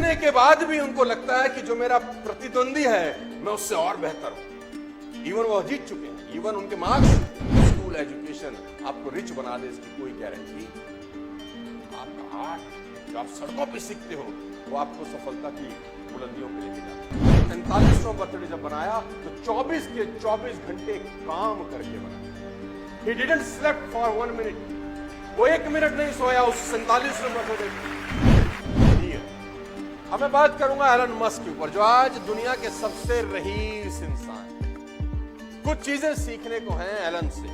जीतने के बाद भी उनको लगता है कि जो मेरा प्रतिद्वंदी है मैं उससे और बेहतर हूं। इवन वो जीत चुके हैं, इवन उनके मार्क्स, स्कूल एजुकेशन आपको रिच बना दे इसकी कोई गारंटी। आपका आर्ट जो आप सड़कों पे सीखते हो वो आपको सफलता की बुलंदियों पे लेके जाता है। 45वां बर्थडे जब बनाया तो 24 के 24 घंटे काम करके बनाया। He didn't slept for 1 minute. वो 1 मिनट नहीं सोया उस 47वें बर्थडे पे। अब मैं बात करूंगा एलन मस्क के ऊपर, जो आज दुनिया के सबसे रईस इंसान है। कुछ चीजें सीखने को हैं एलन से।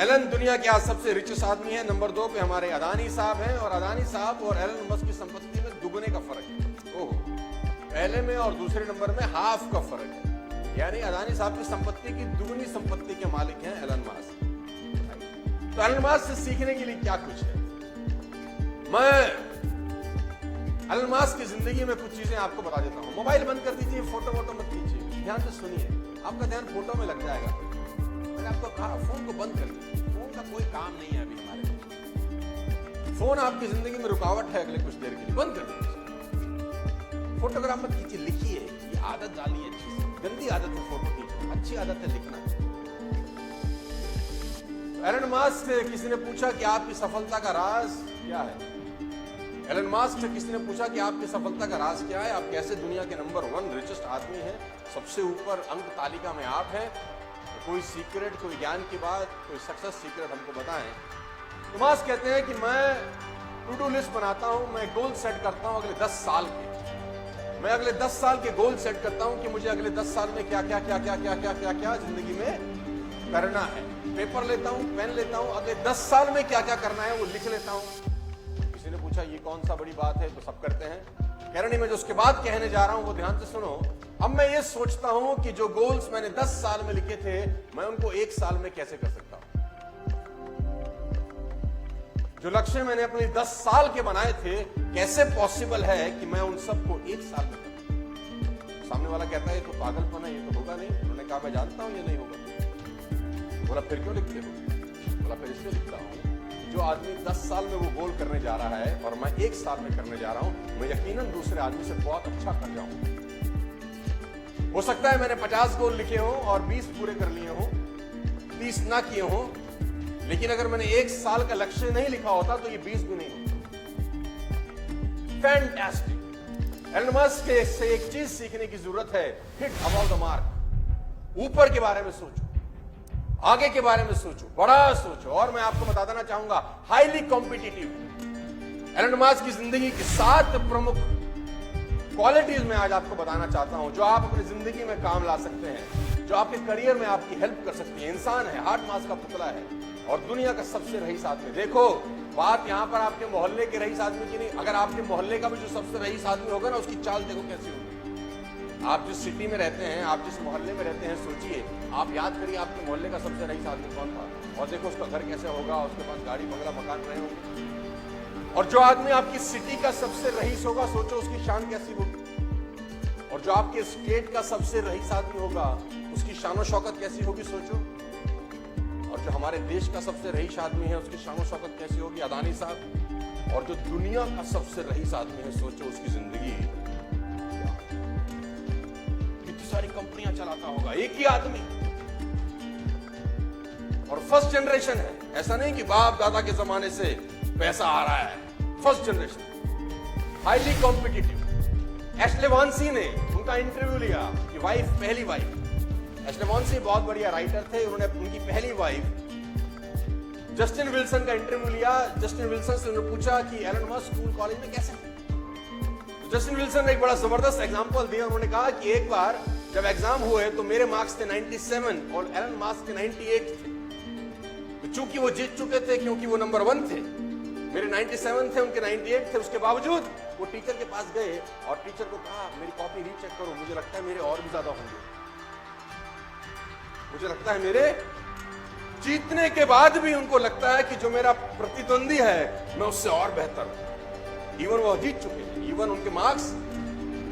एलन दुनिया के आज सबसे रिचेस्ट आदमी है। नंबर 2 पे हमारे अदानी साहब हैं, और अदानी साहब और एलन मस्क की संपत्ति में दुगने का फर्क है। ओहो, पहले में और दूसरे नंबर में हाफ का फर्क है। यानी अदानी साहब की संपत्ति की दुगनी संपत्ति के मालिक हैं एलन मस्क। तो एलन मस्क से सीखने के लिए क्या कुछ है? मैं एलन मस्क की जिंदगी में कुछ चीजें आपको बता देता हूं। मोबाइल बंद कर दीजिए, फोटो मत कीजिए, ध्यान से सुनिए, आपका ध्यान फोटो में लग जाएगा। मैंने आपको कहा फोन को बंद कर दीजिए, फोन का कोई काम नहीं है अभी हमारे पास। फोन आपकी जिंदगी में रुकावट है अगले कुछ देर के लिए, बंद कर दीजिए। फोटोग्राफ मत कीजिए, लिखिए। ये आदत डालिए अच्छी से, गंदी आदत है फोटो खींचना, अच्छी आदत है लिखना। एलन मस्क से किसी ने पूछा कि आपकी सफलता का राज क्या है? एलन मस्क से किसी ने पूछा कि आपकी सफलता का राज क्या है? आप कैसे दुनिया के नंबर 1 रिचेस्ट आदमी हैं, सबसे ऊपर अंक तालिका में आप हैं? तो कोई सीक्रेट, कोई ज्ञान की बात, कोई सक्सेस सीक्रेट हमको बताएं। तो मस्क कहते हैं कि मैं टू डू लिस्ट बनाता हूं, मैं गोल सेट करता हूं अगले 10 साल के। मैं अगले 10 साल के गोल सेट करता हूं कि मुझे अगले 10 साल में क्या क्या क्या क्या क्या क्या क्या क्या जिंदगी में करना है। पेपर लेता हूं, पेन लेता हूं, अगले 10 साल में क्या क्या करना है वो लिख लेता हूं। किसी ने पूछा ये कौन सा बड़ी बात है? तो सब करते हैं। कह रहे नहीं, मैं जो उसके बाद कहने जा रहा हूं वो ध्यान से सुनो। अब मैं ये सोचता हूं कि जो गोल्स मैंने 10 साल में लिखे थे मैं उनको 1 साल में कैसे कर सकता हूं। जो लक्ष्य मैंने अपने 10 साल के बनाए थे कैसे पॉसिबल है कि मैं उन सबको 1 साल में करूं। सामने वाला कहता है ये तो पागलपन है, ये तो होगा नहीं। उन्होंने कहा मैं जानता हूं ये नहीं होगा। बोला फिर क्यों लिखते हो? बोला फिर इसलिए लिखता हूं जो आदमी 10 साल में वो गोल करने जा रहा है और मैं 1 साल में करने जा रहा हूं, मैं यकीनन दूसरे आदमी से बहुत अच्छा कर जाऊंगा। हो सकता है मैंने 50 गोल लिखे हों और 20 पूरे कर लिए हों, 30 ना किए हों, लेकिन अगर मैंने 1 साल का लक्ष्य नहीं लिखा होता तो ये 20 भी नहीं होता। फैंटास्टिक। एलन मस्क से एक चीज सीखने की जरूरत है, हिट अबाउट द मार्क। ऊपर के बारे में सोचो, आगे के बारे में सोचो, बड़ा सोचो। और मैं आपको बता देना चाहूंगा हाईली कॉम्पिटिटिव। एलन मस्क की जिंदगी की 7 प्रमुख क्वालिटीज में आज आपको बताना चाहता हूं जो आप अपनी जिंदगी में काम ला सकते हैं, जो आपके करियर में आपकी हेल्प कर सकती है। इंसान है, हार्ड मास का पुतला है और दुनिया का सबसे रईस आदमी। देखो बात यहां पर आपके मोहल्ले के रईस आदमी की नहीं, अगर आपके मोहल्ले का भी जो सबसे रईस आदमी होगा ना उसकी चाल देखो कैसी होगी। आप जिस सिटी में रहते हैं, आप जिस मोहल्ले में रहते हैं, सोचिए, आप याद करिए आपके मोहल्ले का सबसे रईस आदमी कौन था और देखो उसका घर कैसे होगा, उसके पास गाड़ी बंगला मकान रहे होंगे। और जो आदमी आपकी सिटी का सबसे रईस होगा, सोचो उसकी शान कैसी होगी। और जो आपके स्टेट का सबसे रईस आदमी होगा उसकी शानो शौकत कैसी होगी, सोचो। और जो हमारे देश का सबसे रईस आदमी है उसकी शानो शौकत कैसी होगी, अदानी साहब। और जो दुनिया का सबसे रईस आदमी है, सोचो उसकी जिंदगी सारी कंपनियां चलाता होगा एक ही आदमी। और फर्स्ट जनरेशन है, ऐसा नहीं कि बाप दादा के जमाने से पैसा आ रहा है। First generation, highly competitive. Ashley Vance ने उनका इंटरव्यू लिया कि वाइफ, पहली वाइफ। एशले वॉन्सी बहुत बढ़िया राइटर थे, उन्होंने उनकी पहली वाइफ जस्टिन विल्सन का इंटरव्यू लिया। जस्टिन विल्सन से उन्होंने पूछा कि एलन मस्क स्कूल कॉलेज में कैसे थे। जस्टिन विल्सन ने एक बड़ा जबरदस्त एग्जांपल दिया। उन्होंने कहा कि एक बार जब एग्जाम हुए तो मेरे मार्क्स थे 97 और एलन मस्क के 98 थे। तो चूंकि वो जीत चुके थे, क्योंकि वो नंबर 1 थे, मेरे 97 थे, उनके 98 थे, उसके बावजूद वो टीचर के पास गए और टीचर को कहा मेरी कॉपी रीचेक करो, मुझे लगता है मेरे और भी ज्यादा होंगे। मुझे लगता है मेरे जीतने के बाद भी उनको लगता है कि जो मेरा प्रतिद्वंदी है मैं उससे और बेहतर हूं। इवन वो जीत चुके हैं, इवन उनके मार्क्स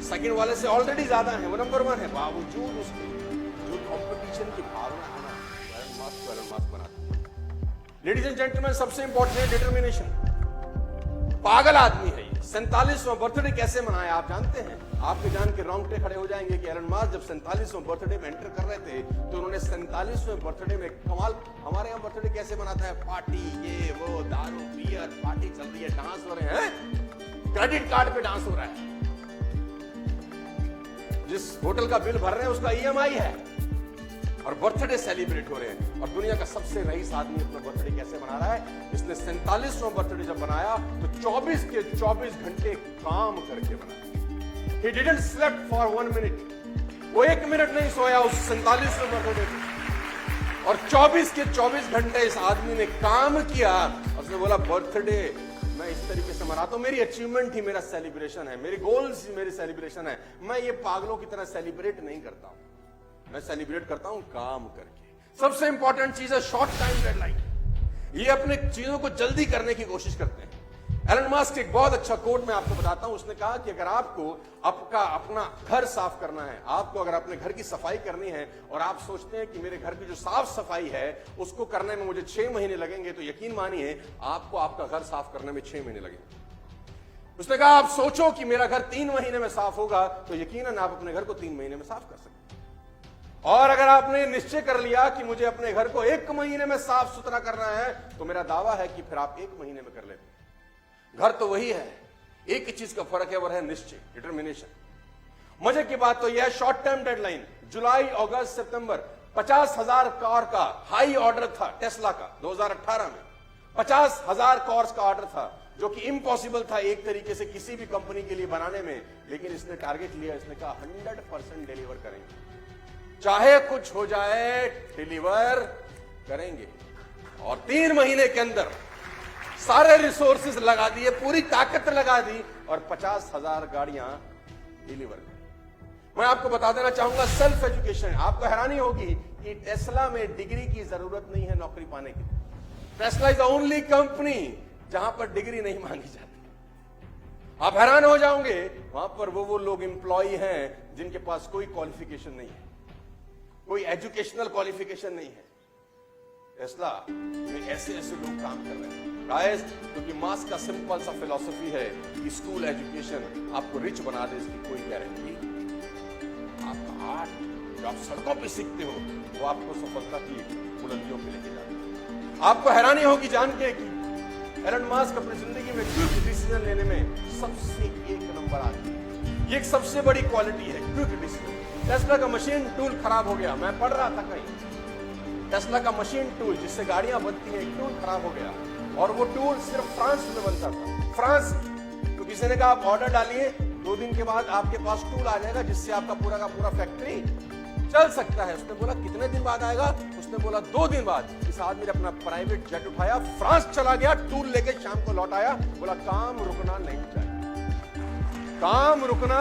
सेकंड वाले से ऑलरेडी ज्यादा है, वो नंबर 1 है, बावजूद उसके जो कंपटीशन की भावना है ना, एलन मस्क बनाती है। लेडीज एंड जेंटलमैन, सबसे इंपॉर्टेंट है डिटर्मिनेशन। पागल आदमी है ये, 47वां बर्थडे कैसे मनाया आप जानते हैं? आपके जान के रोंगटे खड़े हो जाएंगे कि एलन मास्क जब 47वां बर्थडे में एंटर कर रहे थे तो उन्होंने 47वें बर्थडे में कमाल, हमारे यहाँ बर्थडे कैसे मनाता है, पार्टी, ये वो, दारू बियर, पार्टी चल रही है, डांस हो रहे हैं, क्रेडिट कार्ड पे डांस हो रहा है, जिस होटल का बिल भर रहे हैं उसका ईएमआई है, और बर्थडे सेलिब्रेट हो रहे हैं। और दुनिया का सबसे रईस आदमी अपना बर्थडे कैसे मना रहा है? इसने 47वां बर्थडे जब बनाया तो 24 के 24 घंटे काम करके बनाया। He didn't slept for 1 minute. वो 1 मिनट नहीं सोया उस 47वें बर्थडे पे, और 24 के 24 घंटे इस आदमी ने काम किया। उसने बोला बर्थडे मैं इस तरीके से मनाता हूं, मेरी अचीवमेंट ही मेरा सेलिब्रेशन है, मेरे गोल्स ही मेरी सेलिब्रेशन है। मैं ये पागलों की तरह सेलिब्रेट नहीं करता हूं, मैं सेलिब्रेट करता हूं काम करके। सबसे इंपॉर्टेंट चीज है शॉर्ट टाइम डेडलाइन। ये अपने चीजों को जल्दी करने की कोशिश करते हैं। एलन मास्क एक बहुत अच्छा कोट मैं आपको बताता हूं। उसने कहा कि अगर आपको अपना घर साफ करना है, आपको अगर अपने घर की सफाई करनी है और आप सोचते हैं कि मेरे घर की जो साफ सफाई है उसको करने में मुझे 6 महीने लगेंगे, तो यकीन मानिए आपको आपका घर साफ करने में 6 महीने लगेंगे। उसने कहा आप सोचो कि मेरा घर 3 महीने में साफ होगा, तो यकीनन आप अपने घर को 3 महीने में साफ कर सकते हैं। और अगर आपने निश्चय कर लिया कि मुझे अपने घर को 1 महीने में साफ सुथरा करना है, तो मेरा दावा है कि फिर आप 1 महीने में कर लेते हैं। घर तो वही है, एक ही चीज का फर्क है, वह है निश्चय, डिटर्मिनेशन। मजे की बात तो यह है शॉर्ट टर्म डेडलाइन। जुलाई, अगस्त, सितंबर 50,000 कार का हाई ऑर्डर था टेस्ला का 2018 में। 50,000 कार्स का ऑर्डर था, जो कि इम्पॉसिबल था एक तरीके से किसी भी कंपनी के लिए बनाने में, लेकिन इसने टारगेट लिया। इसने कहा 100% डिलीवर करेंगे, चाहे कुछ हो जाए डिलीवर करेंगे। और 3 महीने के अंदर सारे रिसोर्सेज लगा दिए, पूरी ताकत लगा दी और 50,000 गाड़ियां डिलीवर कर। मैं आपको बता देना चाहूंगा सेल्फ एजुकेशन। आपको हैरानी होगी कि टेस्ला में डिग्री की जरूरत नहीं है नौकरी पाने की। Tesla is the only company जहां पर डिग्री नहीं मांगी जाती। आप हैरान हो जाओगे, वहां पर वो लोग एम्प्लॉय हैं जिनके पास कोई क्वालिफिकेशन नहीं है, कोई एजुकेशनल क्वालिफिकेशन नहीं है। टेस्ला में ऐसे ऐसे लोग काम कर रहे हैं गाइस, क्योंकि मास्क का सिंपल सा फिलॉसफी है कि स्कूल एजुकेशन आपको रिच बना दे, इसकी कोई गारंटी। आपका आर्ट जो आप सड़कों पे सीखते हो वो आपको सफलता की बुलंदियों पे लेके जाता है। आपको हैरानी होगी जान के कि एलन मास्क अपनी जिंदगी में क्विक डिसीजन लेने में सबसे 1 नंबर आदमी है। ये एक सबसे बड़ी क्वालिटी है, क्विक डिसीजन। टेस्ला का मशीन टूल खराब हो गया, मैं पढ़ रहा था कहीं, टेस्ला का मशीन टूल जिससे गाड़ियां बनती हैं, एक टूल खराब हो गया, और वो टूल सिर्फ फ्रांस में बनता था। फ्रांस, तो किसी ने कहा आप ऑर्डर डालिए, 2 दिन के बाद आपके पास टूल आ जाएगा जिससे आपका पूरा का पूरा फैक्ट्री चल सकता है। उसने बोला कितने दिन बाद आएगा? उसने बोला 2 दिन बाद। इस आदमी ने अपना प्राइवेट जेट उठाया, फ्रांस चला गया, टूल लेके शाम को लौट आया, बोला काम रुकना नहीं चाहिए, काम रुकना।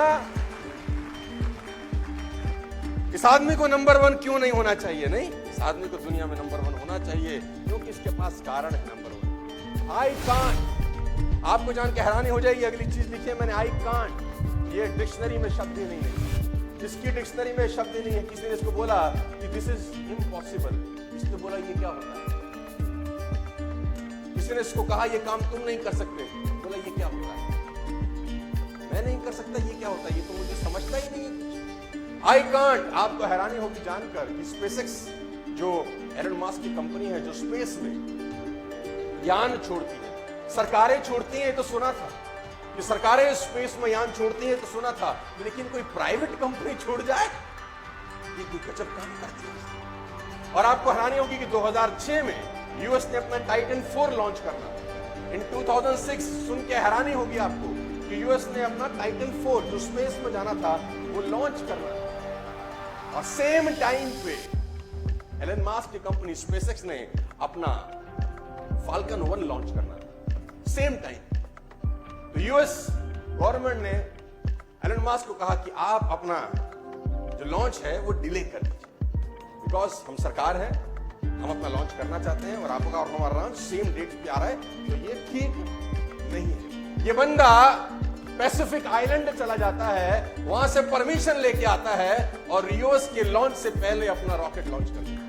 इस आदमी को नंबर 1 क्यों नहीं होना चाहिए? नहीं, इस आदमी को दुनिया में नंबर 1 होना चाहिए क्योंकि इसके पास कारण है नंबर 1। I can't. आपको जान के हैरानी हो जाएगी, अगली चीज लिखी है मैंने, आई कांट। ये डिक्शनरी में शब्द ही नहीं है, जिसकी डिक्शनरी में शब्द ही नहीं है। किसी ने इसको बोला कि दिस इज इम्पॉसिबल, इसने बोला ये क्या होता है? किसी ने इसको कहा ये काम तुम नहीं कर सकते, बोला ये क्या होता है? मैं नहीं कर सकता, ये क्या होता है? ये तो मुझे समझता ही नहीं है। I can't. आपको हैरानी होगी जानकर कि स्पेसएक्स जो एलन मास्क की कंपनी है, जो स्पेस में यान छोड़ती है, सरकारें छोड़ती हैं, तो सुना था कि सरकारें स्पेस में यान छोड़ती हैं, तो सुना था, लेकिन कोई प्राइवेट कंपनी छोड़ जाए, ये कोई गजब काम करती है। और आपको हैरानी होगी कि 2006 में यूएस ने अपना टाइटन 4 लॉन्च करना। इन 2006 सुन के हैरानी होगी आपको कि यूएस ने अपना टाइटन 4 जो स्पेस में जाना था वो लॉन्च करना, और सेम टाइम पे एलन मास्क की कंपनी स्पेसएक्स ने अपना फाल्कन 1 लॉन्च करना था, सेम टाइम। तो यूएस गवर्नमेंट ने एलन मास्क को कहा कि आप अपना जो लॉन्च है वो डिले कर दीजिए, बिकॉज हम सरकार है, हम अपना लॉन्च करना चाहते हैं और आपका और हमारा लॉन्च सेम डेट पे आ रहा है, तो ये ठीक नहीं है। ये बंदा पैसिफिक आइलैंड चला जाता है, वहां से परमिशन लेके आता है और यूएस के लॉन्च से पहले अपना रॉकेट लॉन्च कर देता है।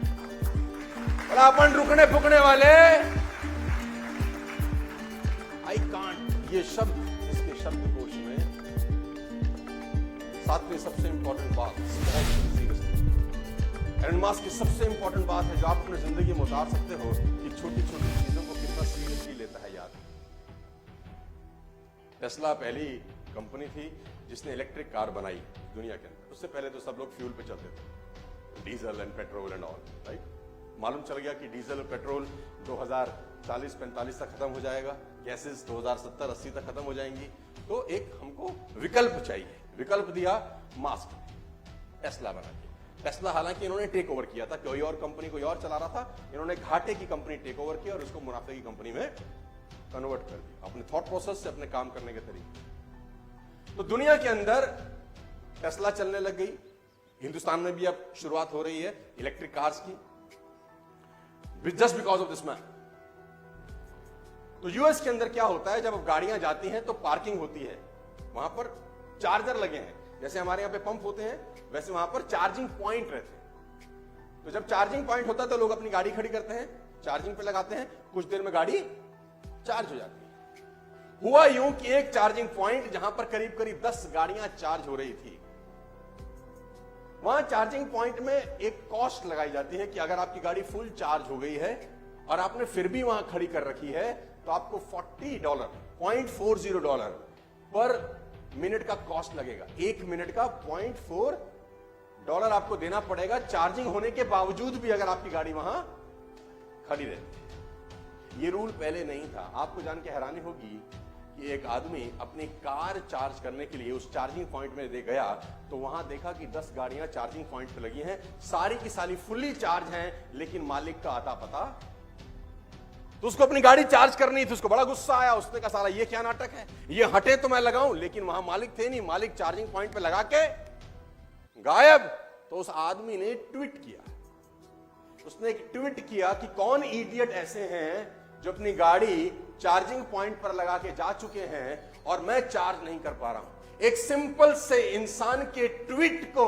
अपन रुकने फुकने वाले। आई कांट, ये शब्द, इसके शब्द सातवीं सबसे इंपॉर्टेंट बात, एलन मस्क की सबसे इंपॉर्टेंट बात है जो आप अपनी जिंदगी में उतार सकते हो कि छोटी छोटी चीजों को कितना सीरियसली लेता है यार। टेस्ला पहली कंपनी थी जिसने इलेक्ट्रिक कार बनाई दुनिया के अंदर। उससे पहले तो सब लोग फ्यूल पे चलते थे, diesel and petrol and all, right. मालूम चल गया कि डीजल और पेट्रोल 2040-45 तक खत्म हो जाएगा, गैसेस 2070-80 तक खत्म हो जाएंगी। तो एक हमको विकल्प चाहिए, विकल्प दिया मास्क ने, टेस्ला बना के। टेस्ला हालांकि इन्होंने टेक ओवर किया था, कोई और कंपनी कोई और चला रहा था, इन्होंने घाटे की कंपनी टेक ओवर की और उसको मुनाफे की कंपनी में कन्वर्ट कर दिया अपने थॉट प्रोसेस से, अपने काम करने के तरीके। तो दुनिया के अंदर टेस्ला चलने लग गई, हिंदुस्तान में भी अब शुरुआत हो रही है इलेक्ट्रिक कार्स की, just because of this man. तो यूएस के अंदर क्या होता है, जब गाड़ियां जाती हैं तो पार्किंग होती है, वहां पर चार्जर लगे हैं, जैसे हमारे यहां पे पंप होते हैं वैसे वहां पर चार्जिंग पॉइंट रहते हैं। तो जब चार्जिंग पॉइंट होता है तो लोग अपनी गाड़ी खड़ी करते हैं, चार्जिंग पे लगाते हैं, कुछ देर में गाड़ी चार्ज हो जाती है। हुआ यूं कि एक चार्जिंग पॉइंट जहां पर करीब करीब 10 गाड़ियां चार्ज हो रही थी, वहां चार्जिंग पॉइंट में एक कॉस्ट लगाई जाती है कि अगर आपकी गाड़ी फुल चार्ज हो गई है और आपने फिर भी वहां खड़ी कर रखी है तो आपको $40 पर मिनट का कॉस्ट लगेगा। 1 मिनट का $0.4 आपको देना पड़ेगा, चार्जिंग होने के बावजूद भी अगर आपकी गाड़ी वहां खड़ी रहती। ये रूल पहले नहीं था। आपको जान के हैरानी होगी कि एक आदमी अपनी कार चार्ज करने के लिए उस चार्जिंग पॉइंट में दे गया तो वहां देखा कि 10 गाड़ियां चार्जिंग पॉइंट पे लगी हैं, सारी की सारी फुल्ली चार्ज हैं, लेकिन मालिक का आता पता। तो उसको अपनी गाड़ी चार्ज करनी थी, उसको बड़ा गुस्सा आया, उसने कहा साला ये क्या नाटक है, ये हटे तो मैं लगाऊं, लेकिन वहां मालिक थे नहीं, मालिक चार्जिंग पॉइंट पे लगा के गायब। तो उस आदमी ने ट्वीट किया, उसने एक ट्वीट किया कि कौन इडियट ऐसे हैं जो अपनी गाड़ी चार्जिंग पॉइंट पर लगा के जा चुके हैं और मैं चार्ज नहीं कर पा रहा हूं। एक सिंपल से इंसान के ट्वीट को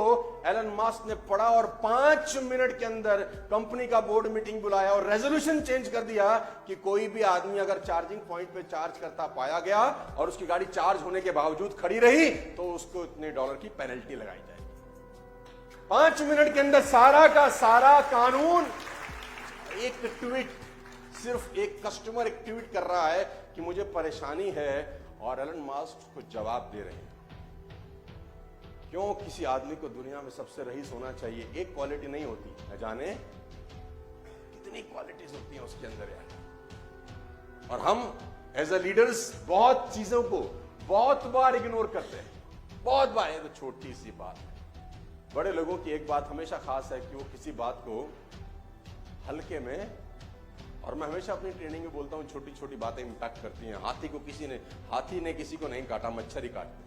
एलन मस्क ने पढ़ा और 5 मिनट के अंदर कंपनी का बोर्ड मीटिंग बुलाया और रेजोल्यूशन चेंज कर दिया कि कोई भी आदमी अगर चार्जिंग पॉइंट पे चार्ज करता पाया गया और उसकी गाड़ी चार्ज होने के बावजूद खड़ी रही तो उसको इतने $1 की पेनल्टी लगाई जाएगी। 5 मिनट के अंदर सारा का सारा कानून, एक ट्वीट, सिर्फ एक कस्टमर एक ट्वीट कर रहा है कि मुझे परेशानी है और एलन मस्क को जवाब दे रहे हैं। क्यों किसी आदमी को दुनिया में सबसे रईस होना चाहिए? एक क्वालिटी नहीं होती, न जाने कितनी क्वालिटीज होती हैं उसके अंदर यार। और हम एज अ लीडर्स बहुत चीजों को बहुत बार इग्नोर करते हैं, बहुत बार। ये तो छोटी सी बात है। बड़े लोगों की एक बात हमेशा खास है कि वो किसी बात को हल्के में, और मैं हमेशा अपनी ट्रेनिंग में बोलता हूं छोटी छोटी बातें इंपैक्ट करती हैं। हाथी ने किसी को नहीं काटा, मच्छर ही काटते हैं।